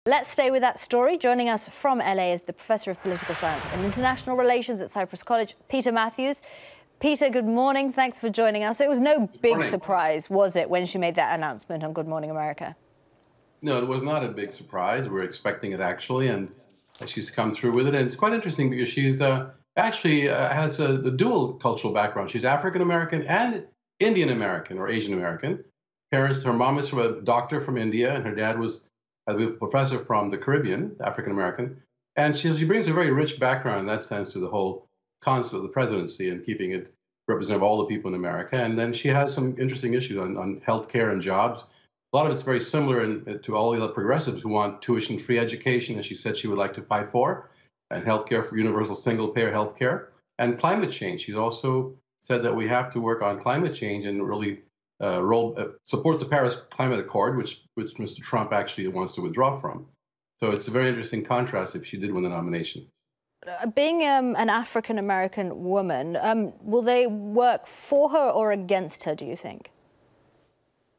Let's stay with that story. Joining us from LA is the Professor of Political Science and International Relations at Cyprus College, Peter Mathews. Peter, good morning. Thanks for joining us. It was no big surprise, was it, when she made that announcement on Good Morning America? No, it was not a big surprise. We were expecting it, actually, and she's come through with it. And it's quite interesting because she's actually has a dual cultural background. She's African-American and Indian-American or Asian-American. Parents, her mom is a doctor from India, and her dad was a professor from the Caribbean, African-American. And she brings a very rich background in that sense to the whole concept of the presidency and keeping it representative of all the people in America. And then she has some interesting issues on healthcare and jobs. A lot of it's very similar to all the other progressives who want tuition-free education, as she said she would like to fight for, and healthcare for universal single-payer healthcare, and climate change. She's also said that we have to work on climate change and really support the Paris Climate Accord, which Mr. Trump actually wants to withdraw from. So it's a very interesting contrast if she did win the nomination. Being an African-American woman, will they work for her or against her, do you think?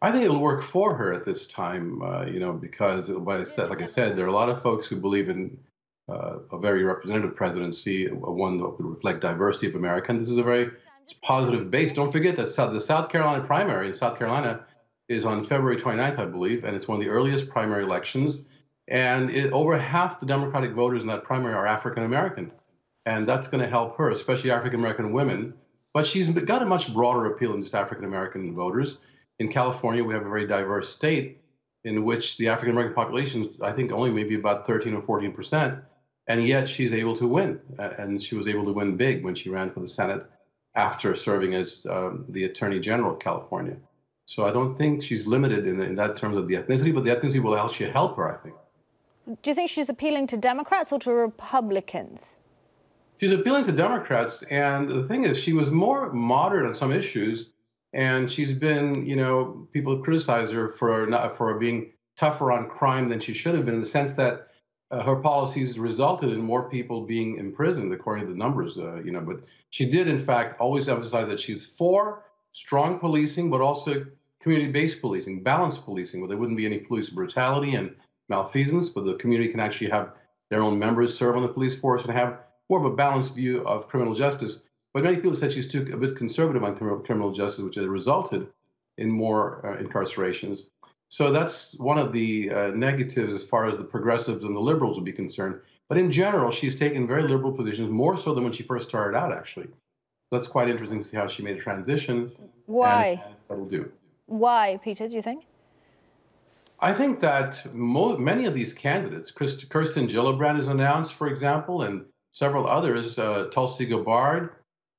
I think it'll work for her at this time, because, like I said, there are a lot of folks who believe in a very representative presidency, one that would reflect diversity of America. And this is a very positive base. Don't forget that the South Carolina primary in South Carolina is on February 29th, I believe, and it's one of the earliest primary elections. And over half the Democratic voters in that primary are African-American. And that's going to help her, especially African-American women. But she's got a much broader appeal than just African-American voters. In California, we have a very diverse state in which the African-American population is, I think, only maybe about 13 or 14%. And yet she's able to win. And she was able to win big when she ran for the Senate after serving as the Attorney General of California. So I don't think she's limited in that terms of the ethnicity, but the ethnicity will actually help her, I think. Do you think she's appealing to Democrats or to Republicans? She's appealing to Democrats, and the thing is, she was more moderate on some issues, and she's been, people criticize her for being tougher on crime than she should have been, in the sense that her policies resulted in more people being imprisoned, according to the numbers, but she did, in fact, always emphasize that she's for strong policing, but also community-based policing, balanced policing, where there wouldn't be any police brutality and malfeasance, but the community can actually have their own members serve on the police force and have more of a balanced view of criminal justice. But many people said she's a bit conservative on criminal justice, which has resulted in more incarcerations. So that's one of the negatives as far as the progressives and the liberals would be concerned. But in general, she's taken very liberal positions, more so than when she first started out, actually. That's quite interesting to see how she made a transition. Why? And that'll do. Why, Peter, do you think? I think that many of these candidates, Kirsten Gillibrand is announced, for example, and several others, Tulsi Gabbard,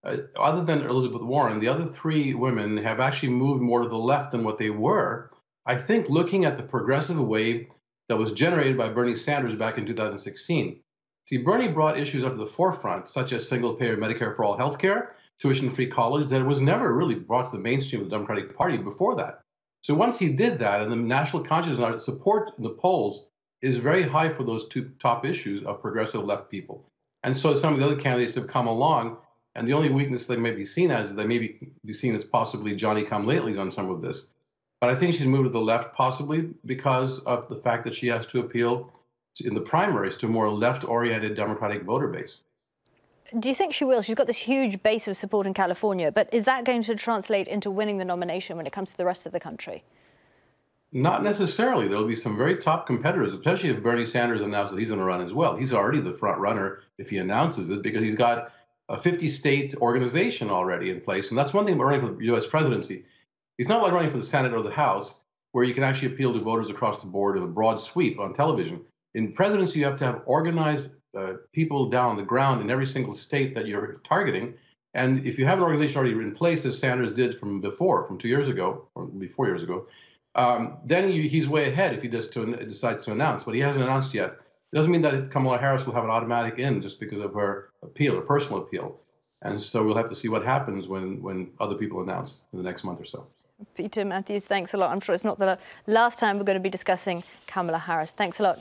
other than Elizabeth Warren, the other three women have actually moved more to the left than what they were. I think looking at the progressive wave that was generated by Bernie Sanders back in 2016. See, Bernie brought issues up to the forefront, such as single-payer Medicare for all healthcare, tuition-free college, that was never really brought to the mainstream of the Democratic Party before that. So once he did that, and the national consciousness support in the polls is very high for those two top issues of progressive left people. And so some of the other candidates have come along, and the only weakness they may be seen as is they may be seen as possibly Johnny-come-latelys on some of this. But I think she's moved to the left possibly because of the fact that she has to appeal in the primaries to a more left-oriented Democratic voter base. Do you think she will? She's got this huge base of support in California, but is that going to translate into winning the nomination when it comes to the rest of the country? Not necessarily. There'll be some very top competitors, especially if Bernie Sanders announces that he's going to run as well. He's already the front runner if he announces it, because he's got a 50-state organization already in place. And that's one thing about running for the U.S. presidency. He's not like running for the Senate or the House, where you can actually appeal to voters across the board in a broad sweep on television. In presidency, you have to have organized people down on the ground in every single state that you're targeting. And if you have an organization already in place, as Sanders did from 2 years ago, or maybe 4 years ago, then he's way ahead if he decides to announce. But he hasn't announced yet. It doesn't mean that Kamala Harris will have an automatic in just because of her appeal, her personal appeal. And so we'll have to see what happens when other people announce in the next month or so. Peter Mathews, thanks a lot. I'm sure it's not the last time we're going to be discussing Kamala Harris. Thanks a lot.